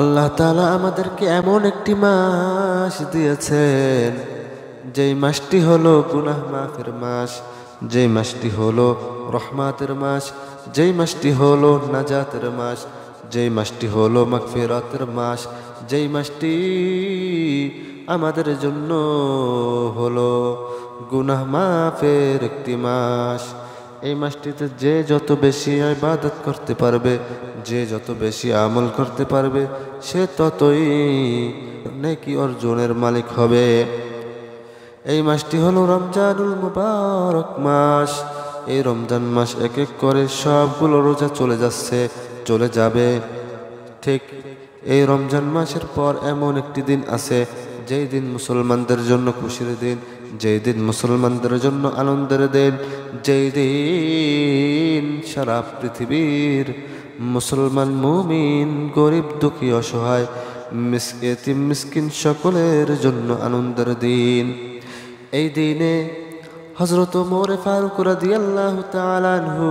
আল্লাহ তাআলা আমাদেরকে এমন একটি মাস দিয়েছেন, যেই মাসটি হলো গুনাহ মাফের মাস, যেই মাসটি হলো রহমাতের মাস, যেই মাসটি হলো নাজাতের মাস, যেই মাসটি হলো মাগফিরাতের মাস, যেই মাসটি আমাদের জন্য হলো গুনাহ মাফের একটি মাস। এই মাসটিতে যে যত বেশি ইবাদত করতে পারবে, যে যত বেশি আমল করতে পারবে, সে ততই নেকি অর্জনের মালিক হবে। এই মাসটি হলো রমজানুল মুবারক মাস। এই রমজান মাস এক এক করে সবগুলো রোজা চলে যাচ্ছে, চলে যাবে। ঠিক এই রমজান মাসের পর এমন একটি দিন আছে, যেই দিন মুসলমানদের জন্য খুশির দিন, যেই দিন মুসলমানদের জন্য আনন্দের দিন, যেই দিন সারা পৃথিবীর মুসলমান মুমিন গরিব দুঃখী অসহায় এতিম মিসকিন সকলের জন্য আনন্দের দিন। এই দিনে হযরত ওমর ফারুক রাদিয়াল্লাহু তাআলা আনহু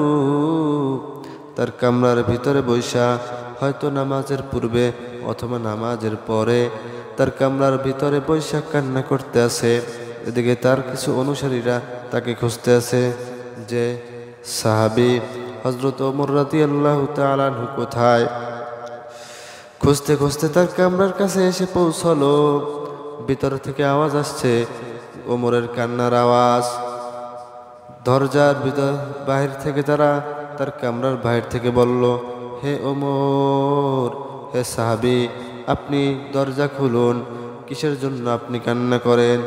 তার কামরার ভিতরে বৈশা, হয়তো নামাজের পূর্বে অথবা নামাজের পরে, তার কামরার ভিতরে বৈশা কান্না করতে আছে। এদিকে তার কিছু অনুসারীরা তাকে খুঁজতে আছে যে সাহাবী হযরত ওমর রাদিয়াল্লাহু তাআলা আনহু কোথায়। খুঁজতে খুঁজতে তার কামরার কাছে এসে পৌঁছলো। ভিতর থেকে আওয়াজ আসছে, ওমরের কান্নার আওয়াজ। দরজার ভিতর বাহির থেকে তার কামরার বাহির থেকে বলল, হে ওমর, হে সাহাবী, আপনি দরজা খুলুন, কিসের জন্য আপনি কান্না করেন?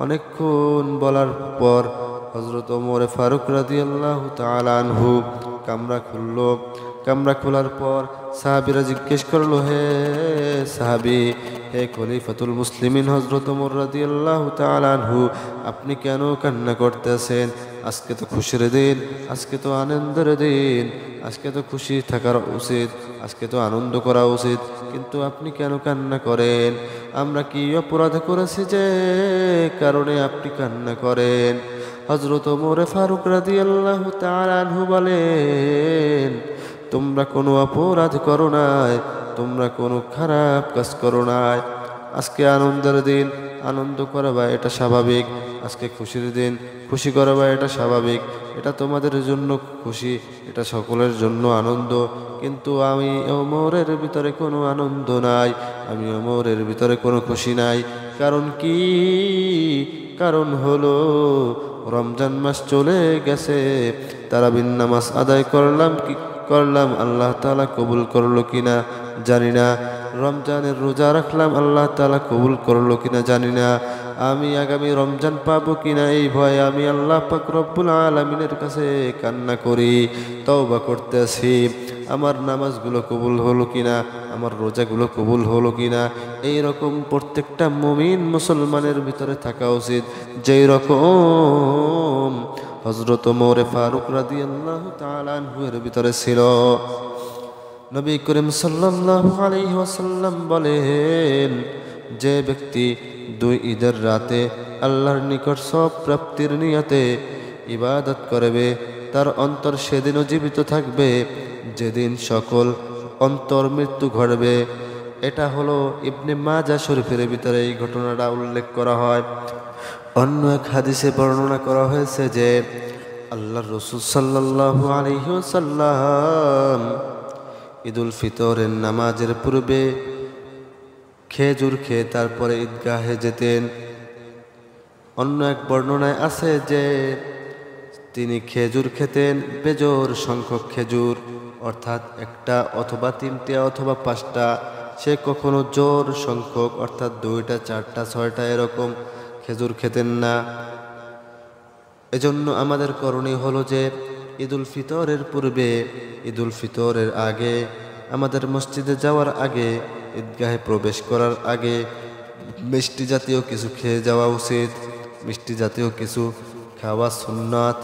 অনেকক্ষণ বলার পর হযরত ওমর ফারুক রাদিয়াল্লাহু তাআলা আনহু কামরা খুলল। কামরা খোলার পর সাহাবীরা জিজ্ঞেস করলো, হে সাহাবী, হে খলিফাতুল মুসলিমিন হযরত ওমর রাদিয়াল্লাহু তাআলা আনহু, আপনি কেন কান্না করতেছেন? আজকে তো খুশির দিন, আজকে তো আনন্দের দিন, আজকে তো খুশি থাকার উচিত, আজকে তো আনন্দ করা উচিত, কিন্তু আপনি কেন কান্না করেন? আমরা কি অপরাধ করেছি যে কারণে আপনি কান্না করেন? হযরত ওমর ফারুক রাদিয়াল্লাহু তাআলা আনহু বলেন, তোমরা কোনো অপরাধ করো নাই, তোমরা কোনো খারাপ কাজ করো নাই। আজকে আনন্দের দিন, আনন্দ করবা এটা স্বাভাবিক। আজকে খুশির দিন, খুশি করবা এটা স্বাভাবিক। এটা তোমাদের জন্য খুশি, এটা সকলের জন্য আনন্দ। কিন্তু আমি ওমরের ভিতরে কোনো আনন্দ নাই, আমি ওমরের ভিতরে কোনো খুশি নাই। কারণ কি? কারণ হলো রমজান মাস চলে গেছে, তারাবির নামাজ আদায় করলাম, আল্লাহ তাআলা কবুল করলো কিনা জানি না। রমজানের রোজা রাখলাম, আল্লাহ তাআলা কবুল করলো কিনা জানি না। আমি আগামী রমজান পাবো কিনা এই ভয়ে আমি আল্লাহ পাক রব্বুল আলামিনের কাছে কান্না করি, তওবা করতেছি। আমার নামাজগুলো কবুল হলো কিনা, আমার রোজাগুলো কবুল হলো কিনা, এই রকম প্রত্যেকটা মুমিন মুসলমানের ভিতরে থাকা উচিত, যেই রকম হযরত ওমর ফারুক রাদিয়াল্লাহু তাআলা আনহু এর ভিতরে ছিল। নবী করিম সাল্লাল্লাহু আলাইহি ওয়াসাল্লাম বলেন, যে ব্যক্তি দুই ঈদের রাতে আল্লাহর নিকট সব প্রাপ্তির নিয়তে ইবাদত করবে, তার অন্তর সেদিনও জীবিত থাকবে যেদিন সকল অন্তর মৃত্যু ঘটবে। এটা হলো ইবনে মাজাহ শরীফের ভিতরে এই ঘটনাটা উল্লেখ করা হয়। অন্য এক হাদিসে বর্ণনা করা হয়েছে যে আল্লাহর রাসূল সাল্লাল্লাহু আলাইহি ওয়াসাল্লাম ঈদুল ফিতরের নামাজের পূর্বে খেজুর খেয়ে তারপরে ঈদগাহে যেতেন। অন্য এক বর্ণনায় আছে যে তিনি খেজুর খেতেন বেজোর সংখ্যক খেজুর, অর্থাৎ একটা অথবা তিনটা অথবা পাঁচটা। সে কখনো জোর সংখ্যক অর্থাৎ দুইটা, চারটা, ছয়টা এরকম খেজুর খেতেন না। এজন্য আমাদের করণীয় হলো যে ঈদুল ফিতরের পূর্বে, ঈদুল ফিতরের আগে, আমাদের মসজিদে যাওয়ার আগে, ঈদগাহে প্রবেশ করার আগে মিষ্টি জাতীয় কিছু খেয়ে যাওয়া উচিত। মিষ্টি জাতীয় কিছু খাওয়া সুন্নাত।